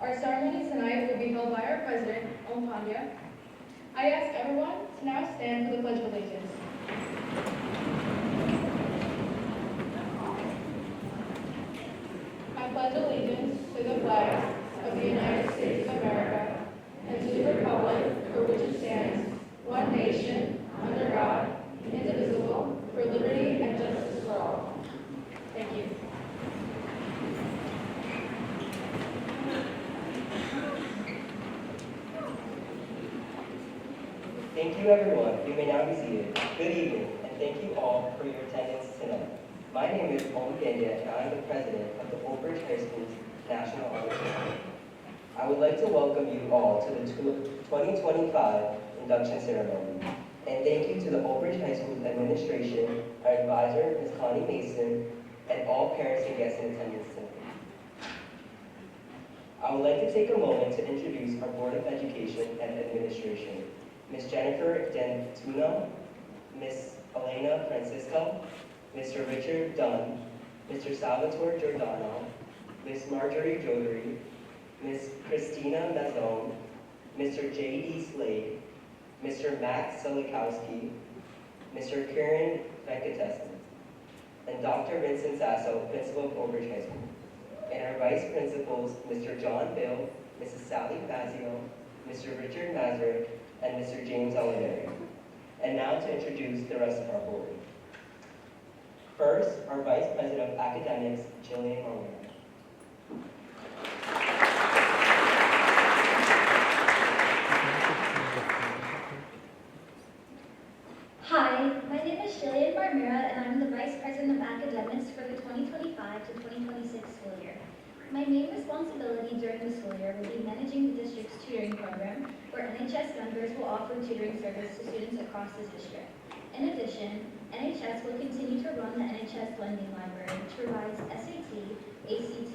Our ceremony tonight will be held by our president, Om Pandya. I ask everyone to now stand for the Pledge of Allegiance. I pledge allegiance to the flag of the United States of America and to the republic for which it stands, one nation, under God, indivisible, for liberty and justice for all. Thank you. Thank you, everyone. You may now be seated. Good evening, and thank you all for your attendance tonight. My name is Om Pandya, and I am the president of the Oak Ridge High School's National Honor Society. I would like to welcome you all to the 2025 induction ceremony, and thank you to the Oak Ridge High School's administration, our advisor, Ms. Connie Mason, and all parents and guests in attendance tonight. I would like to take a moment to introduce our Board of Education and Administration. Ms. Jennifer Dentuno, Ms. Elena Francisco, Mr. Richard Dunn, Mr. Salvatore Giordano, Ms. Marjorie Jodary, Ms. Christina Mazzone, Mr. J.D. Slade, Mr. Matt Solikowski, Mr. Kieran Venkatesman, and Dr. Vincent Sasso, Principal of Oak Ridge High School, and our Vice Principals, Mr. John Bill, Mrs. Sally Fazio, Mr. Richard Mazurek, and Mr. James Oliveri. And now to introduce the rest of our board. First, our Vice President of Academics, Jillian Romero. Hi, my name is Jillian Marmira, and I'm the Vice President of Academics for the 2025 to 2026 school year. My main responsibility during the school year will be managing the district's tutoring program, where NHS members will offer tutoring service to students across the district. In addition, NHS will continue to run the NHS Lending Library, which provides SAT, ACT,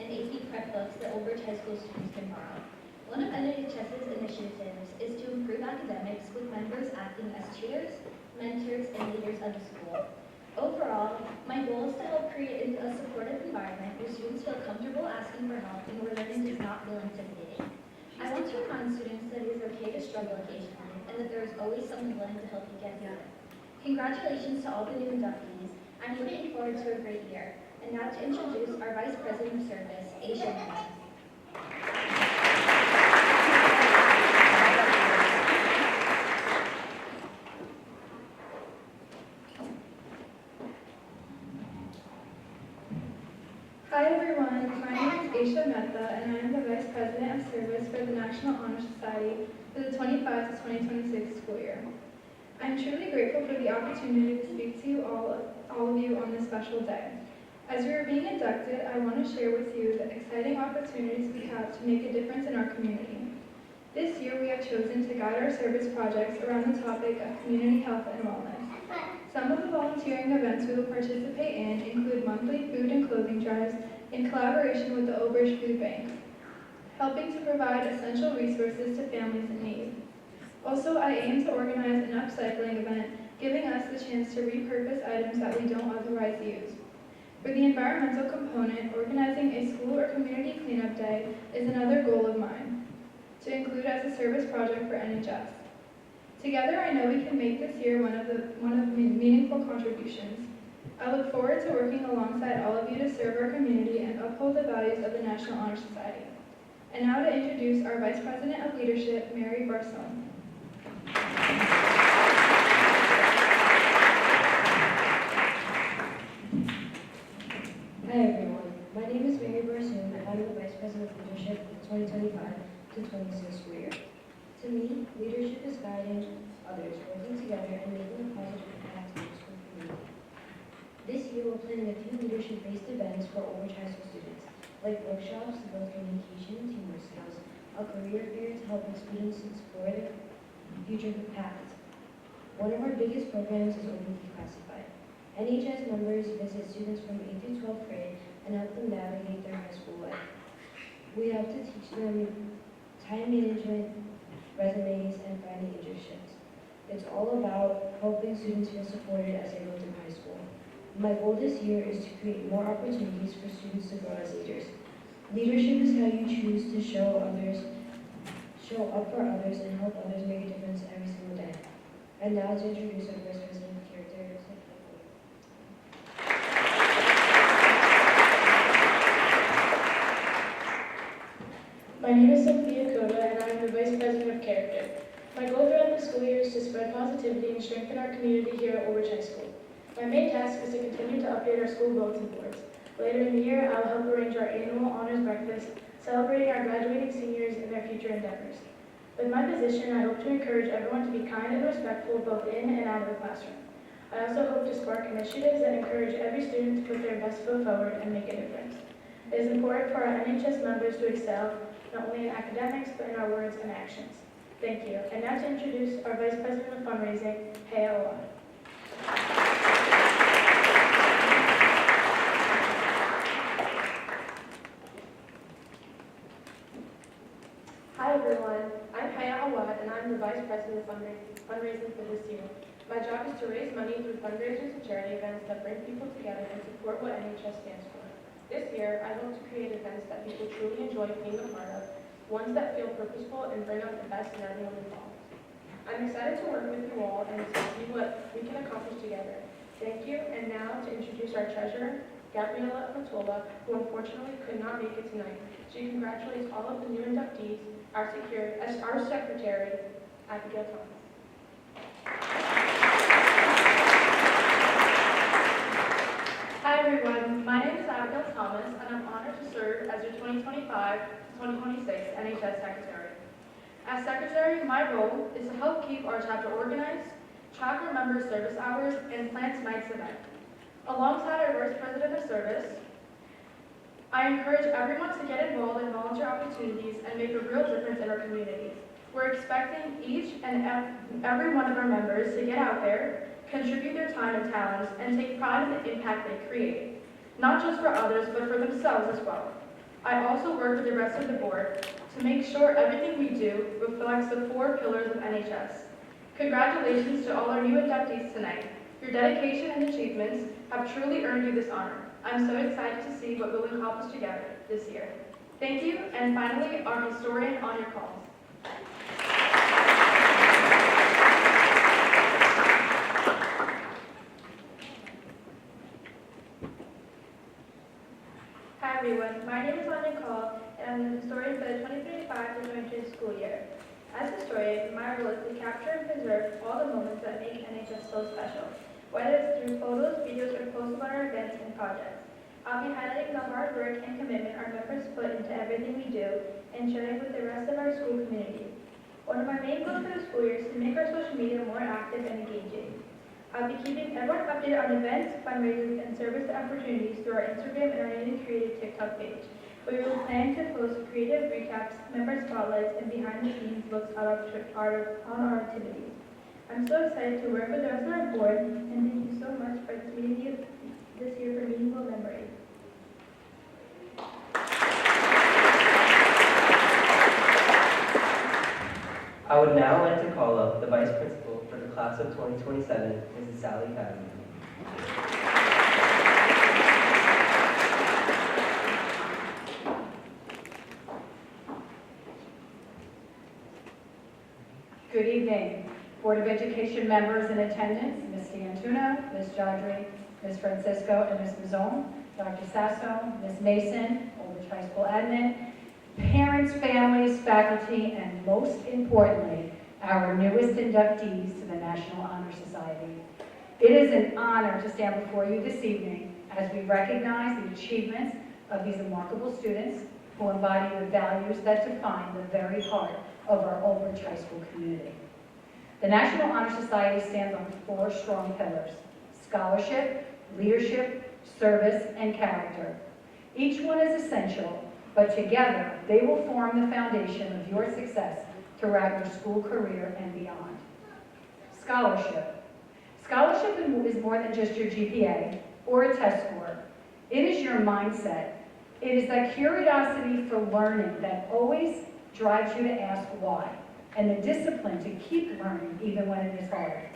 and AP prep books that Oak Ridge High School students can borrow. One of NHS's initiatives is to improve academics, with members acting as tutors, mentors, and leaders of the school. Overall, my goal is to help create a supportive environment where students feel comfortable asking for help and where learning does not feel intimidating. I want to remind students that it is okay to struggle occasionally and that there is always someone willing to help you get through it. Congratulations to all the new inductees. I'm looking forward to a great year. And now to introduce our Vice President of Service, Aisha Mehta. Hi everyone, my name is Aisha Mehta, and I am the Vice President of Service for the National Honor Society for the 25 to 2026 school year. I'm truly grateful for the opportunity to speak to all of you on this special day. As we are being inducted, I want to share with you the exciting opportunities we have to make a difference in our community. This year we have chosen to guide our service projects around the topic of community health and wellness. Some of the volunteering events we will participate in include monthly food and clothing drives in collaboration with the Oak Ridge Food Bank, helping to provide essential resources to families in need. Also, I aim to organize an upcycling event, giving us the chance to repurpose items that we don't otherwise use. For the environmental component, organizing a school or community cleanup day is another goal of mine, to include as a service project for NHS. Together, I know we can make this year one of meaningful contributions. I look forward to working alongside all of you to serve our community and uphold the values of the National Honor Society. And now to introduce our Vice President of Leadership, Mary Barson. Hi everyone, my name is Mary Barsoon, and I'm the Vice President of Leadership for the 2025 to 26 school year. To me, leadership is guiding others, working together, and making a positive impact in the school community. This year, we're planning a few leadership-based events for Oak Ridge High School students, like workshops to build communication and teamwork skills, a career fair to help students explore their future paths. One of our biggest programs is Open Declassified. NHS members visit students from 8th through 12th grade and help them navigate their high school life. We have to teach them time management, resumes, and finding internships. It's all about helping students feel supported as they go through high school. My goal this year is to create more opportunities for students to grow as leaders. Leadership is how you choose to show up for others, and help others make a difference every single day. And now to introduce our Vice President of Character, My name is Sophia Koda, and I am the Vice President of Character. My goal throughout the school year is to spread positivity and strengthen our community here at Old Bridge High School. My main task is to continue to update our school bulletin boards. Later in the year, I will help arrange our annual honors breakfast, celebrating our graduating seniors and their future endeavors. With my position, I hope to encourage everyone to be kind and respectful both in and out of the classroom. I also hope to spark initiatives that encourage every student to put their best foot forward and make a difference. It is important for our NHS members to excel, not only in academics, but in our words and actions. Thank you. And now to introduce our Vice President of Fundraising, Hea Awad. Hi everyone, I'm Haya Awad and I'm the Vice President of Fundraising for this year. My job is to raise money through fundraisers and charity events that bring people together and support what NHS stands for. This year, I hope to create events that people truly enjoy being a part of, ones that feel purposeful and bring out the best in everyone involved. I'm excited to work with you all and to see what we can accomplish together. Thank you, and now to introduce our treasurer, Gabriela Matola, who unfortunately could not make it tonight. She congratulates all of the new inductees, our secretary, Abigail Thomas. Hi everyone, my name is Abigail Thomas and I'm honored to serve as your 2025-2026 NHS Secretary. As Secretary, my role is to help keep our chapter organized, track our member service hours, and plan tonight's event. Alongside our Vice President of Service, I encourage everyone to get involved in volunteer opportunities and make a real difference in our community. We're expecting each and every one of our members to get out there, contribute their time and talents, and take pride in the impact they create, not just for others, but for themselves as well. I also work with the rest of the board to make sure everything we do reflects the 4 pillars of NHS. Congratulations to all our new inductees tonight. Your dedication and achievements have truly earned you this honor. I'm so excited to see what we'll accomplish together this year. Thank you, and finally, our historian on your calls. Hi everyone, my name is Anya Call, and I'm the historian for the 2025-2026 school year. As historian, my role is to capture and preserve all the moments that make NHS so special, whether it's through photos, videos, or posts about our events and projects. I'll be highlighting the hard work and commitment our members put into everything we do and sharing with the rest of our school community. One of my main goals for the school year is to make our social media more active and engaging. I'll be keeping everyone updated on events, fundraisers, and service opportunities through our Instagram and our newly created TikTok page. We will plan to post creative recaps, member spotlights, and behind-the-scenes looks on our activities. I'm so excited to work with the rest of our board, and thank you so much for this meeting this year for meaningful memory. I would now like to call up the Vice Principal for the class of 2027, Mrs. Sally Patton. Good evening, Board of Education members in attendance, Ms. D'Antuno, Ms. Jodry, Ms. Francisco, and Ms. Mazzone, Dr. Sasso, Ms. Mason, Old Bridge High School admin, parents, families, faculty, and most importantly, our newest inductees to the National Honor Society. It is an honor to stand before you this evening as we recognize the achievements of these remarkable students who embody the values that define the very heart of our Old Bridge High School community. The National Honor Society stands on 4 strong pillars: scholarship, leadership, service, and character. Each one is essential, but together they will form the foundation of your success throughout your school career and beyond. Scholarship. Scholarship is more than just your GPA or a test score. It is your mindset. It is that curiosity for learning that always drives you to ask why, and the discipline to keep learning even when it is hard.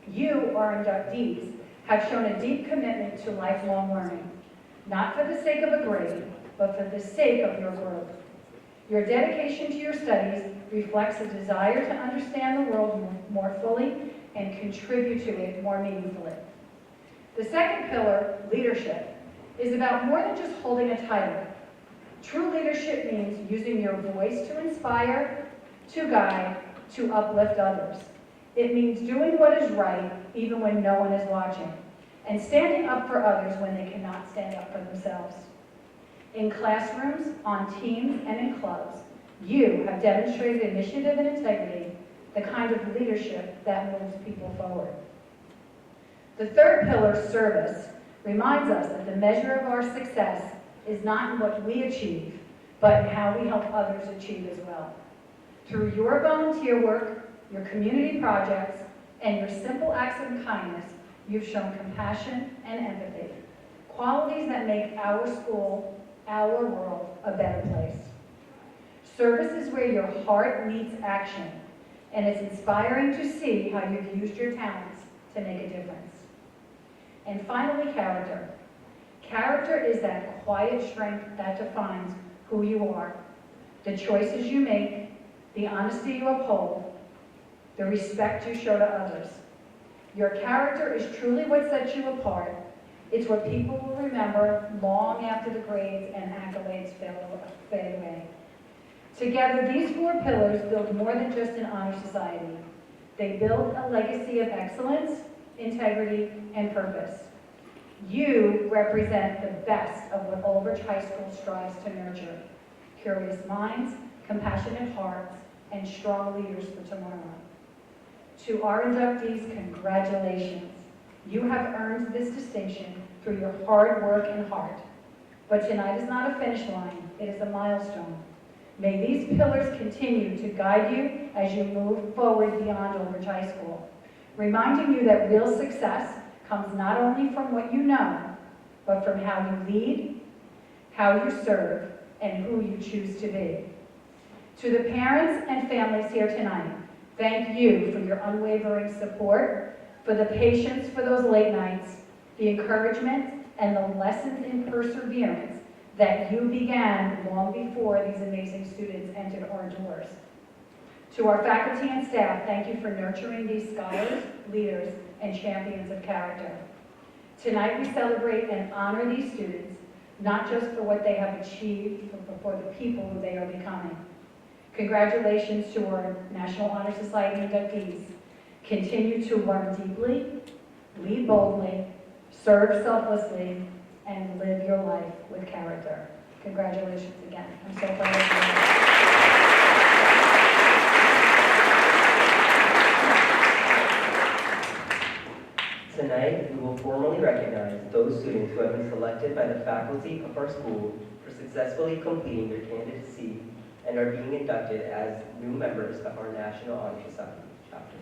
You, our inductees, have shown a deep commitment to lifelong learning, not for the sake of a grade, but for the sake of your growth. Your dedication to your studies reflects a desire to understand the world more fully and contribute to it more meaningfully. The second pillar, leadership, is about more than just holding a title. True leadership means using your voice to inspire, to guide, to uplift others. It means doing what is right even when no one is watching, and standing up for others when they cannot stand up for themselves. In classrooms, on teams, and in clubs, you have demonstrated initiative and integrity, the kind of leadership that moves people forward. The third pillar, service, reminds us that the measure of our success is not in what we achieve, but in how we help others achieve as well. Through your volunteer work, your community projects, and your simple acts of kindness, you've shown compassion and empathy, qualities that make our school, our world, a better place. Service is where your heart meets action, and it's inspiring to see how you've used your talents to make a difference. And finally, character. Character is that quiet strength that defines who you are, the choices you make, the honesty you uphold, the respect you show to others. Your character is truly what sets you apart. It's what people will remember long after the grades and accolades fade away. Together, these four pillars build more than just an honor society. They build a legacy of excellence, integrity, and purpose. You represent the best of what Old Bridge High School strives to nurture: curious minds, compassionate hearts, and strong leaders for tomorrow. To our inductees, congratulations. You have earned this distinction through your hard work and heart. But tonight is not a finish line, it is a milestone. May these pillars continue to guide you as you move forward beyond Old Bridge High School, reminding you that real success comes not only from what you know, but from how you lead, how you serve, and who you choose to be. To the parents and families here tonight, thank you for your unwavering support, for the patience for those late nights, the encouragement, and the lessons in perseverance that you began long before these amazing students entered our doors. To our faculty and staff, thank you for nurturing these scholars, leaders, and champions of character. Tonight we celebrate and honor these students, not just for what they have achieved, but for the people who they are becoming. Congratulations to our National Honor Society inductees. Continue to learn deeply, lead boldly, serve selflessly, and live your life with character. Congratulations again. I'm so proud of you. Tonight, we will formally recognize those students who have been selected by the faculty of our school for successfully completing their candidacy and are being inducted as new members of our National Honor Society chapter.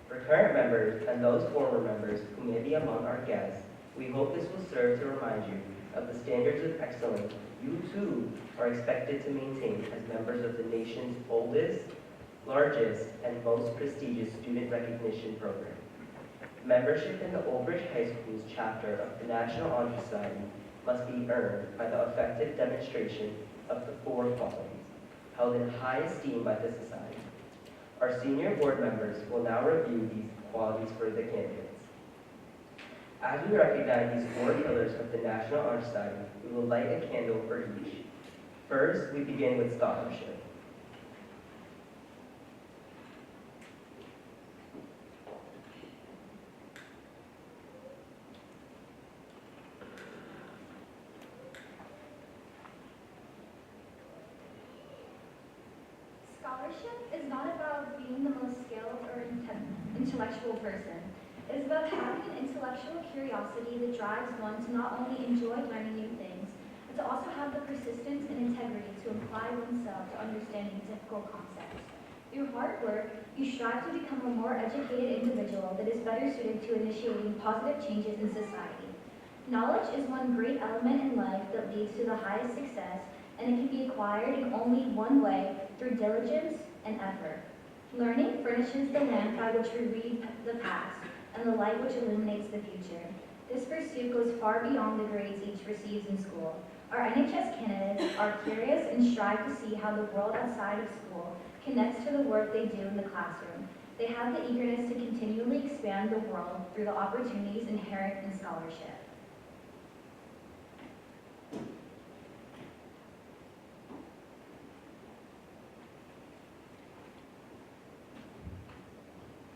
For current members and those former members who may be among our guests, we hope this will serve to remind you of the standards of excellence you too are expected to maintain as members of the nation's oldest, largest, and most prestigious student recognition program. Membership in the Old Bridge High School's chapter of the National Honor Society must be earned by the effective demonstration of the four qualities held in high esteem by the society. Our senior board members will now review these qualities for the candidates. As we recognize these four pillars of the National Honor Society, we will light a candle for each. First, we begin with scholarship. Scholarship is not about being the most skilled or intellectual person. It is about having an intellectual curiosity that drives one to not only enjoy learning new things, but to also have the persistence and integrity to apply oneself to understanding difficult concepts. Through hard work, you strive to become a more educated individual that is better suited to initiating positive changes in society. Knowledge is one great element in life that leads to the highest success, and it can be acquired in only one way, through diligence and effort. Learning furnishes the lamp by which we read the past, and the light which illuminates the future. This pursuit goes far beyond the grades each receives in school. Our NHS candidates are curious and strive to see how the world outside of school connects to the work they do in the classroom. They have the eagerness to continually expand the world through the opportunities inherent in scholarship.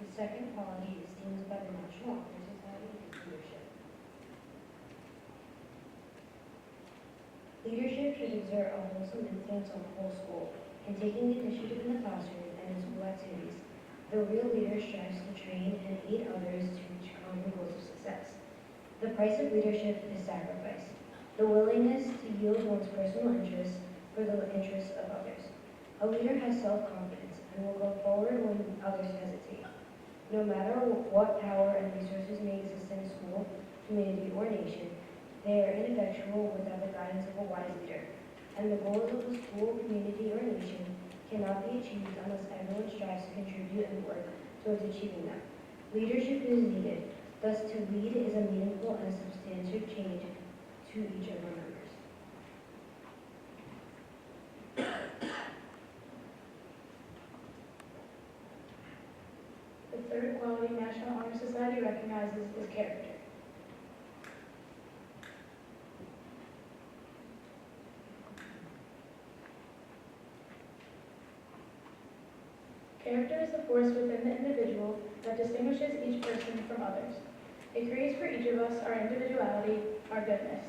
The second quality esteemed by the National Honor Society is leadership. Leadership should exert a wholesome influence on the whole school in taking the initiative in the classroom and in school activities. The real leader strives to train and aid others to reach common goals of success. The price of leadership is sacrifice, the willingness to yield one's personal interests for the interests of others. A leader has self-confidence and will go forward when others hesitate. No matter what power and resources may exist in a school, community, or nation, they are ineffectual without the guidance of a wise leader. And the goals of a school, community, or nation cannot be achieved unless everyone strives to contribute and work towards achieving them. Leadership is needed. Thus, to lead is a meaningful and substantive change to each of our members. The third quality National Honor Society recognizes is character. Character is the force within the individual that distinguishes each person from others. It creates for each of us our individuality, our goodness.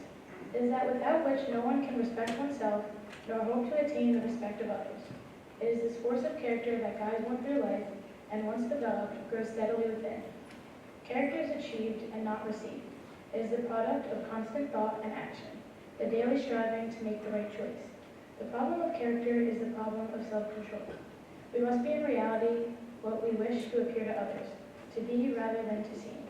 It is that without which no one can respect oneself, nor hope to attain the respect of others. It is this force of character that guides one through life, and once developed, grows steadily within. Character is achieved and not received. It is the product of constant thought and action, the daily striving to make the right choice. The problem of character is the problem of self-control. We must be in reality what we wish to appear to others, to be rather than to seem.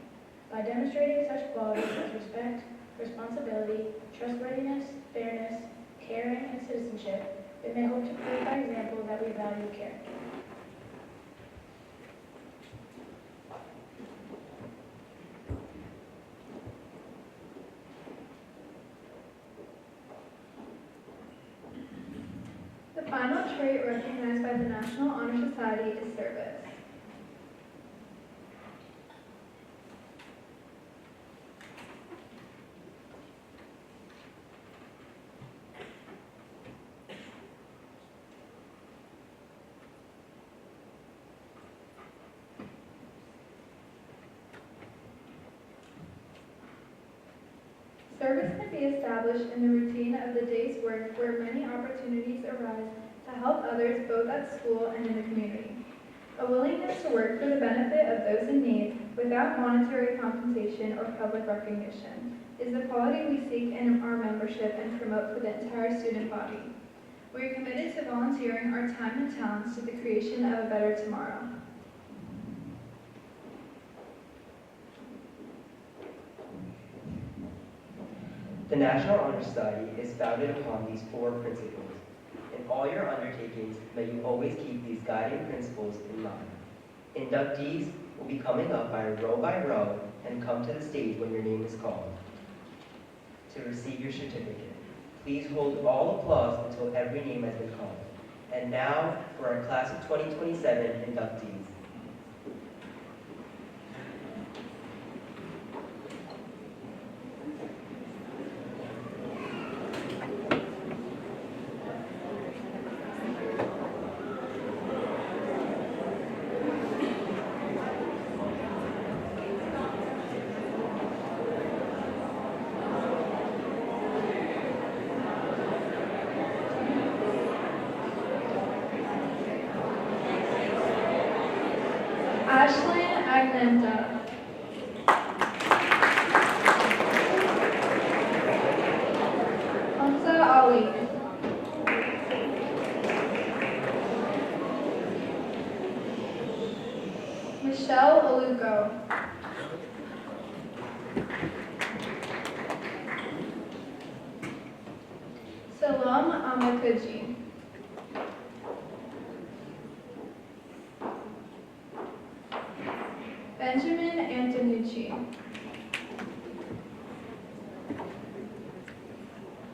By demonstrating such qualities as respect, responsibility, trustworthiness, fairness, caring, and citizenship, we may hope to prove by example that we value character. The final trait recognized by the National Honor Society is service. Service can be established in the routine of the day's work where many opportunities arise to help others both at school and in the community. A willingness to work for the benefit of those in need without monetary compensation or public recognition is the quality we seek in our membership and promote for the entire student body. We are committed to volunteering our time and talents to the creation of a better tomorrow. The National Honor Society is founded upon these four principles. In all your undertakings, may you always keep these guiding principles in mind. Inductees will be coming up by row and come to the stage when your name is called to receive your certificate. Please hold all applause until every name has been called. And now for our class of 2027 inductees. Ashlyn Agnenta. Hamza Ali. Michelle Aluko. Salam Amakuji. Benjamin Antonucci.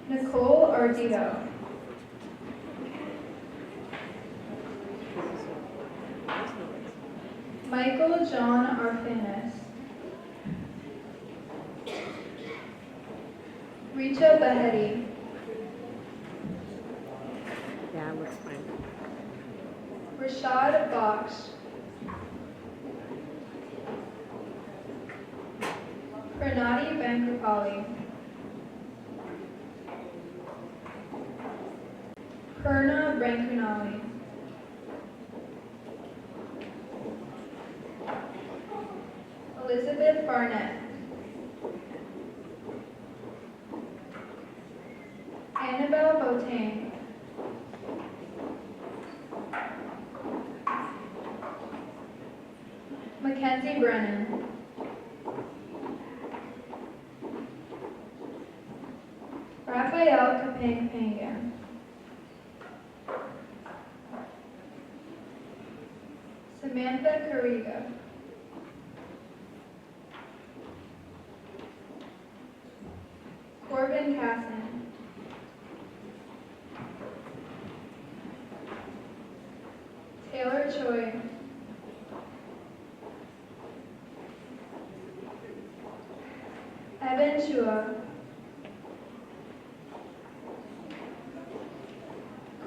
Nicole Ortito. Michael John Arfinis. Richa Baheti. Yeah, it looks fine. Rashad Baksh. Pranati Bankrapali. Purna Brankunali. Elizabeth Barnett. Annabelle Botain. Mackenzie Brennan. Raphael Kapang-Pangan. Samantha Carriga. Corbin Casson. Taylor Choi. Evan Chua.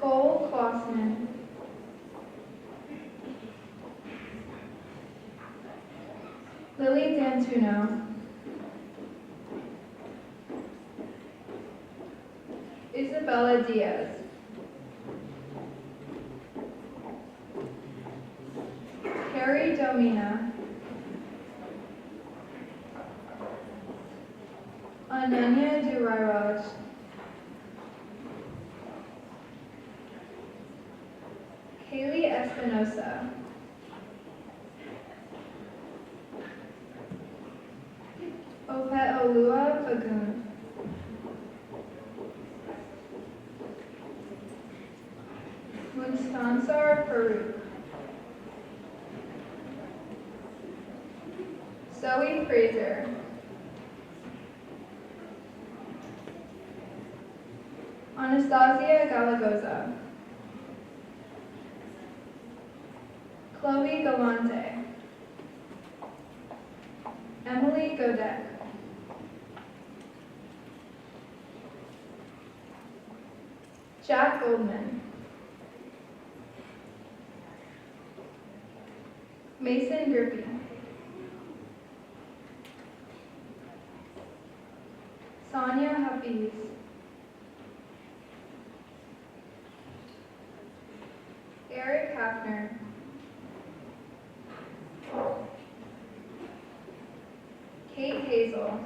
Cole Klossman. Lily Dantuno. Isabella Diaz. Carrie Domina. Ananya Durairaj. Kaylee Espinosa. Opeolua Fagun. Mustansar Farouk. Zoe Fraser. Anastasia Galagoza. Chloe Galante. Emily Godek. Jack Goldman. Mason Grippy. Sonia Hafiz. Eric Hafner. Kate Hazel.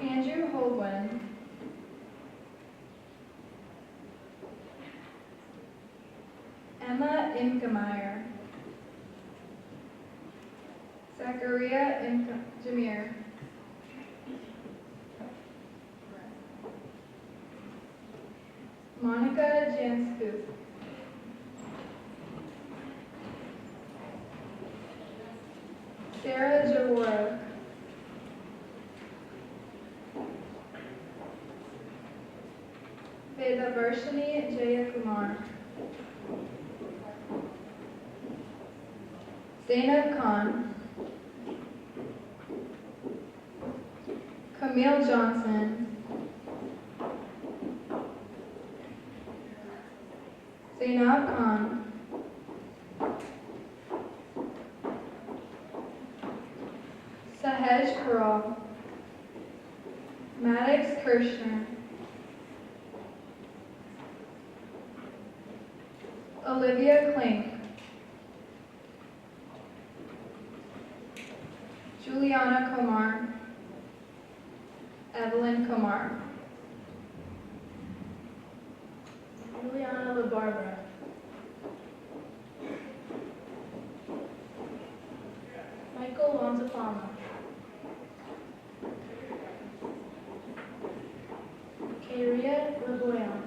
Andrew Holdwin. Emma Imkemeyer. Zachariah Jamir. Monica Janscoop. Sarah Jaworov. Vedavarshini Jayakumar. Zainab Khan. Camille Johnson. Zainab Khan. Sahej Karal. Maddox Kirshner. Olivia Klink. Juliana Komar. Evelyn Komar. Juliana LaBarbera. Michael Lanzafama. Kairia LeBoyan.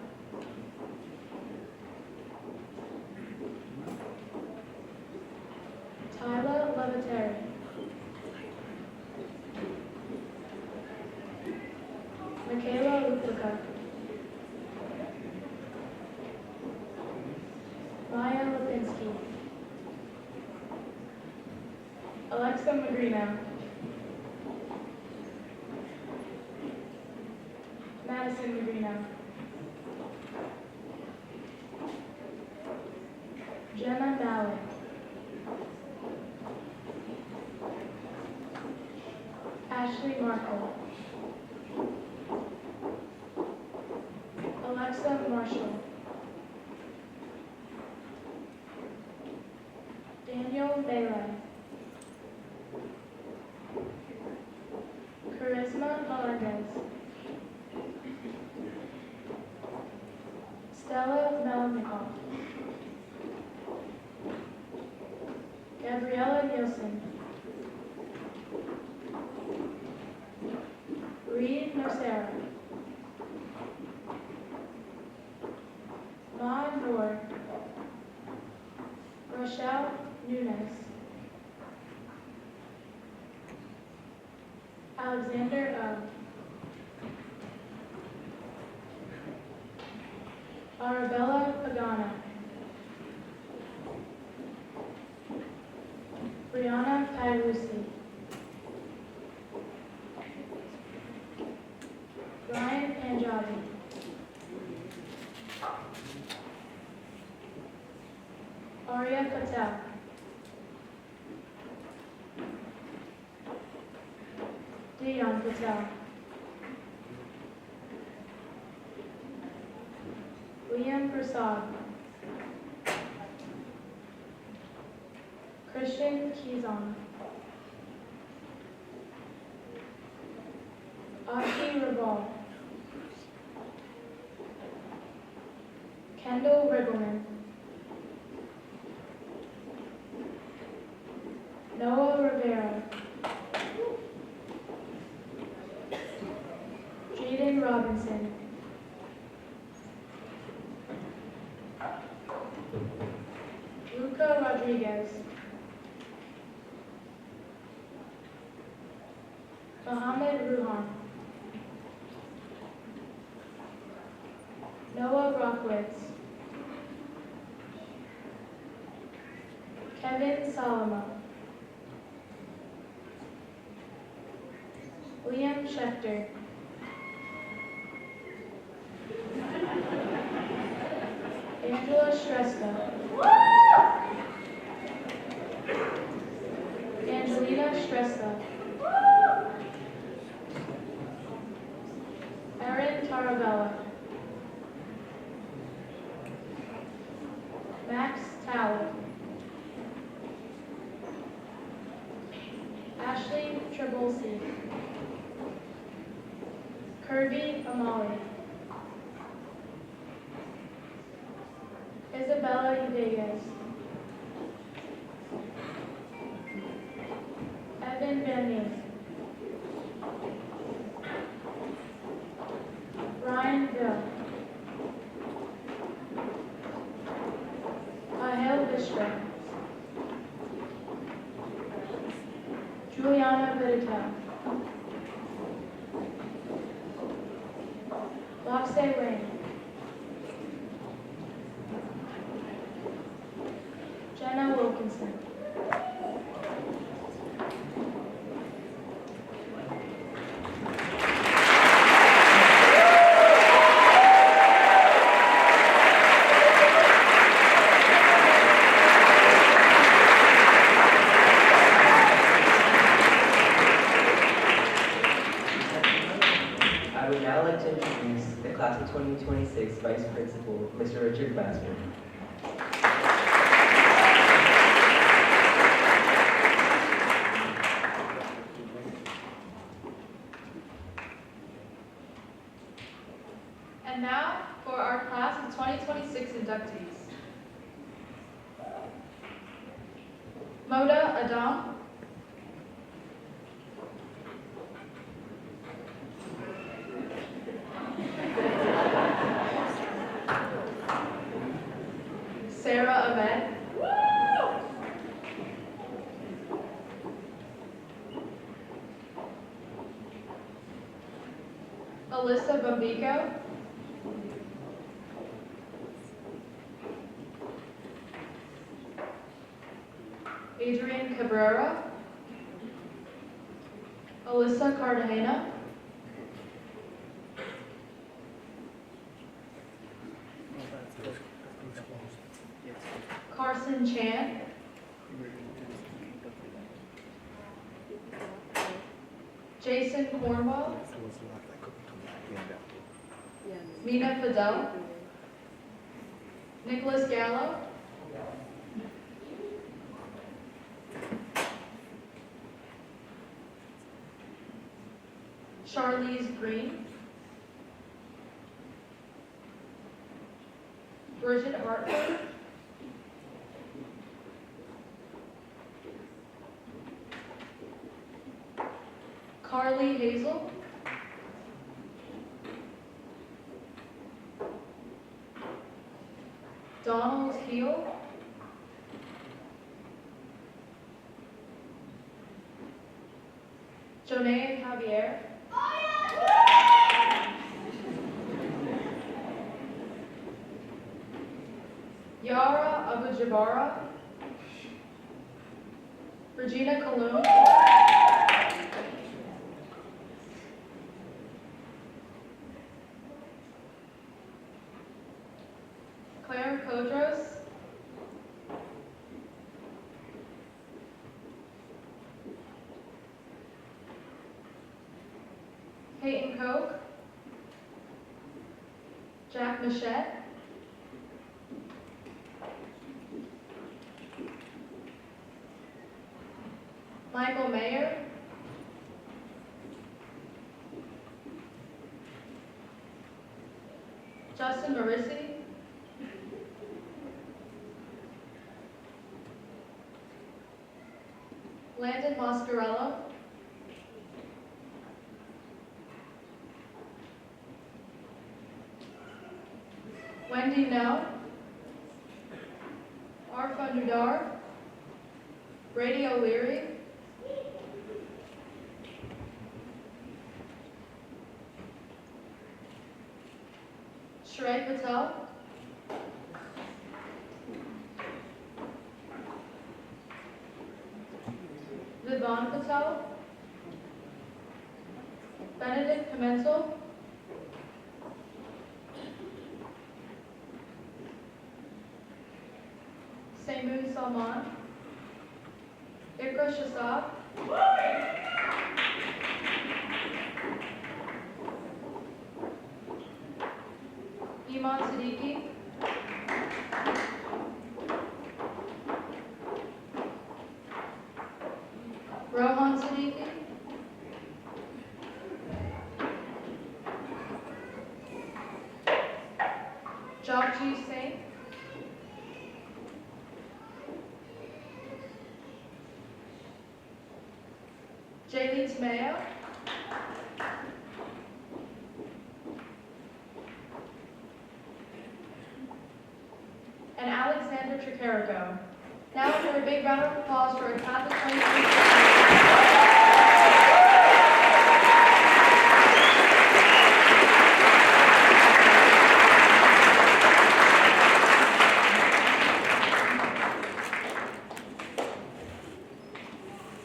Tyler Levateri. Bublica. Maya Lipinski. Alexa Magrino. Madison Magrino. Jenna Mallett. Ashley Markle. Alexa Marshall. Daniel Bailey. Charisma Melendez. Stella Melnikoff. Gabriella Nielsen. Reed Nocera. Vaughn Moore. Rochelle Nunes. Alexander O. Arabella Pagano. Brianna Kairusi. Ryan Panjabi. Arya Patel. Dion Patel. Liam Prasad. Christian Kizon. Aki Rabal. Kendall Riggleman. Noah Rivera. Jaden Robinson. Luca Rodriguez. Mohammed Ruhan. Noah Rockwitz. Kevin Salama. Liam Schechter. Angela Shrestha. Angelina Shrestha. Erin Taravella. Max Talley. Ashley Trabolsi. Kirby Amali. Isabella Vegas. Evan Van Neen. Ryan Bill. Ahel Vishra. Juliana Viditel. Loxay Wayne. Jenna Wilkinson. I would now like to introduce the class of 2026 Vice Principal, Mr. Richard Bassford. And now for our class of 2026 inductees. Moda Adam. Sarah Ahmed. Alyssa Bambico. Adrian Cabrera. Alyssa Cartagena. Carson Chan. Jason Cornwall. Mina Fidel. Nicholas Gallo. Charlize Green. Bridget Hartford. Carly Hazel. Donald Heel. Jonea Javier. Yara Abu-Jabara. Regina Colon. Claire Codros. Peyton Koch. Jack Machette. Michael Mayer. Justin Marissi. Landon Moscarello. Wendy No. Arfa Nudar. Brady O'Leary. Shrey Patel. Vivon Patel. Benedict Pimentel. Seymoun Salman. Ikra Shasab. Iman Siddiqui. Rohan Siddiqui. Japji Singh. Jaylee Tamayo. And Alexander Tricarico. Now for a big round of applause for our Catholic 2023.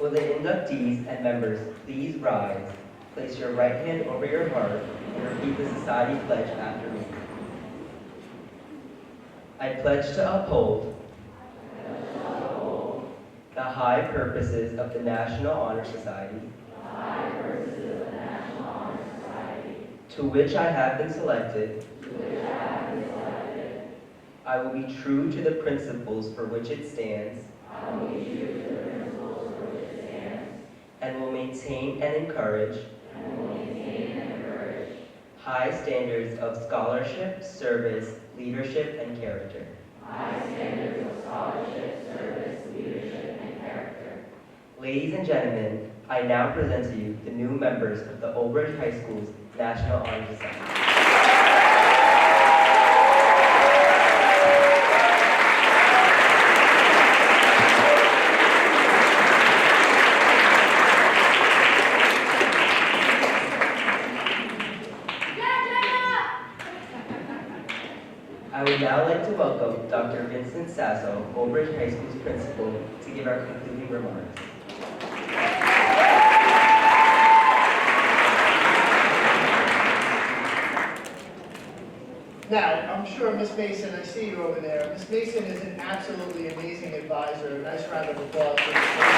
Will the inductees and members please rise, place your right hand over your heart, and repeat the society pledge after me. I pledge to uphold the high purposes of the National Honor Society, to which I have been selected. I will be true to the principles for which it stands, and will maintain and encourage high standards of scholarship, service, leadership, and character. Ladies and gentlemen, I now present to you the new members of the Old Bridge High School's National Honor Society. Dr. Vincent Sasso, Old Bridge High School's principal, to give our concluding remarks. Now, I'm sure Ms. Mason, I see you over there. Ms. Mason is an absolutely amazing advisor. A nice round of applause for Ms. Mason.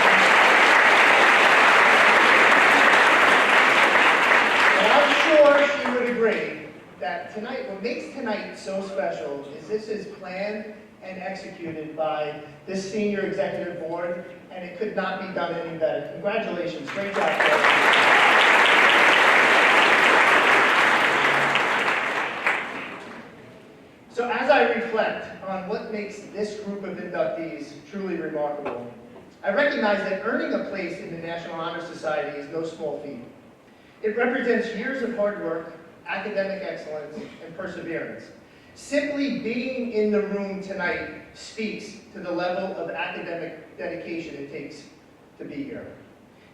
And I'm sure she would agree that tonight, what makes tonight so special is this is planned and executed by this senior executive board, and it could not be done any better. Congratulations, great job, Chris. So as I reflect on what makes this group of inductees truly remarkable, I recognize that earning a place in the National Honor Society is no small feat. It represents years of hard work, academic excellence, and perseverance. Simply being in the room tonight speaks to the level of academic dedication it takes to be here.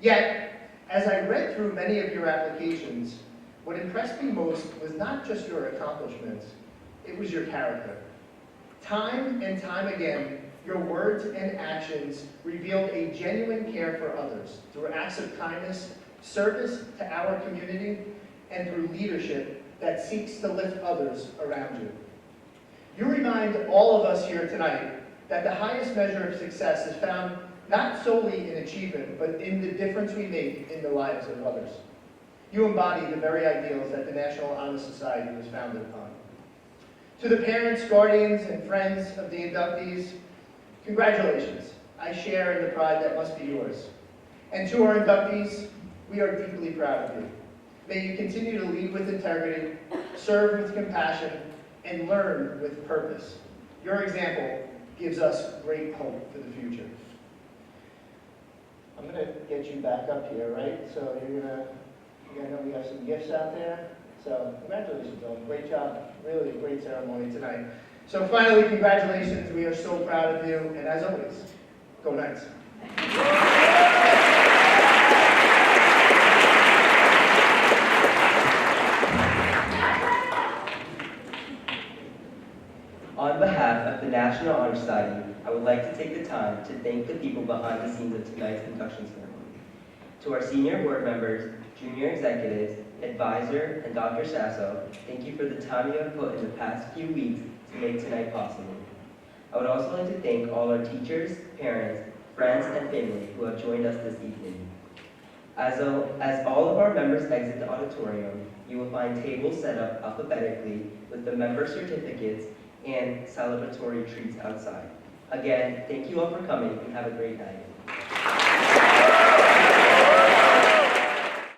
Yet, as I read through many of your applications, what impressed me most was not just your accomplishments, it was your character. Time and time again, your words and actions revealed a genuine care for others through acts of kindness, service to our community, and through leadership that seeks to lift others around you. You remind all of us here tonight that the highest measure of success is found not solely in achievement, but in the difference we make in the lives of others. You embody the very ideals that the National Honor Society was founded upon. To the parents, guardians, and friends of the inductees, congratulations. I share in the pride that must be yours. And to our inductees, we are deeply proud of you. May you continue to lead with integrity, serve with compassion, and learn with purpose. Your example gives us great hope for the future. I'm going to get you back up here, right? So you know we have some gifts out there. So congratulations, Owen. Great job. Really a great ceremony tonight. So finally, congratulations. We are so proud of you. And as always, go Knights. On behalf of the National Honor Society, I would like to take the time to thank the people behind the scenes of tonight's induction ceremony. To our senior board members, junior executives, advisor, and Dr. Sasso, thank you for the time you have put in the past few weeks to make tonight possible. I would also like to thank all our teachers, parents, friends, and family who have joined us this evening. As all of our members exit the auditorium, you will find tables set up alphabetically with the member certificates and celebratory treats outside. Again, thank you all for coming and have a great night.